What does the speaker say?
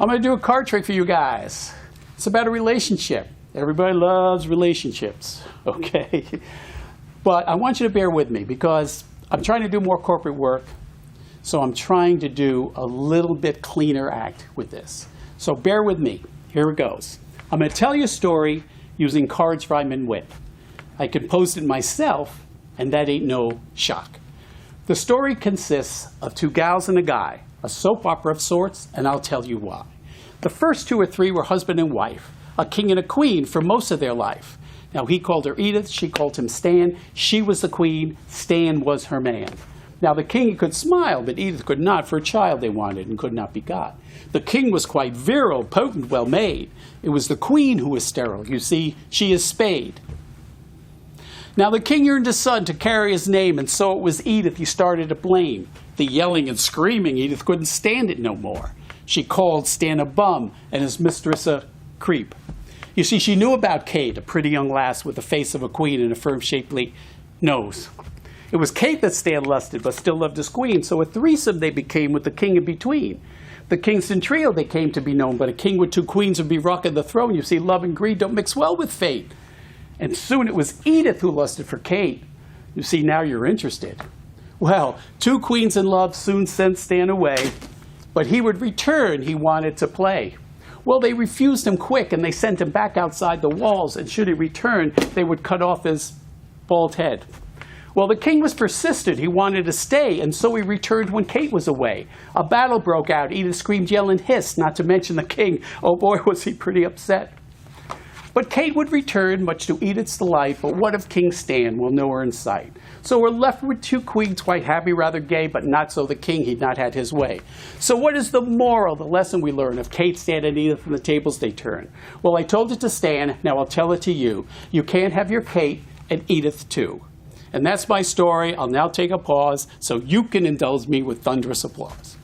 I'm going to do a card trick for you guys. It's about a relationship. Everybody loves relationships, okay? But I want you to bear with me because I'm trying to do more corporate work, so I'm trying to do a little bit cleaner act with this. So bear with me. Here it goes. I'm going to tell you a story using cards rhyme and wit. I composed it myself, and that ain't no shock. The story consists of two gals and a guy, a soap opera of sorts, and I'll tell you why. The first two or three were husband and wife, a king and a queen for most of their life. Now, he called her Edith, she called him Stan. She was the queen, Stan was her man. Now, the king could smile, but Edith could not, for a child they wanted and could not be got. The king was quite virile, potent, well-made. It was the queen who was sterile. You see, she is spayed. Now, the king yearned a son to carry his name, and so it was Edith he started to blame. The yelling and screaming, Edith couldn't stand it no more. She called Stan a bum and his mistress a creep. You see, she knew about Kate, a pretty young lass with the face of a queen and a firm, shapely nose. It was Kate that Stan lusted, but still loved his queen, so a threesome they became with the king in between. The Kingston trio they came to be known, but a king with two queens would be rocking the throne. You see, love and greed don't mix well with fate. And soon it was Edith who lusted for Kate. You see, now you're interested. Well, two queens in love soon sent Stan away, but he would return, he wanted to play. Well, they refused him quick, and they sent him back outside the walls, and should he return, they would cut off his bald head. Well, the king was persistent. He wanted to stay, and so he returned when Kate was away. A battle broke out. Edith screamed, yelled, and hissed, not to mention the king. Oh boy, was he pretty upset. But Kate would return, much to Edith's delight, but what of King Stan? We'll know her in sight. So we're left with two queens, quite happy, rather gay, but not so the king. He'd not had his way. So what is the moral, the lesson we learn of Kate, Stan, and Edith and the tables they turn? Well, I told it to Stan, now I'll tell it to you. You can't have your Kate and Edith too. And that's my story. I'll now take a pause so you can indulge me with thunderous applause.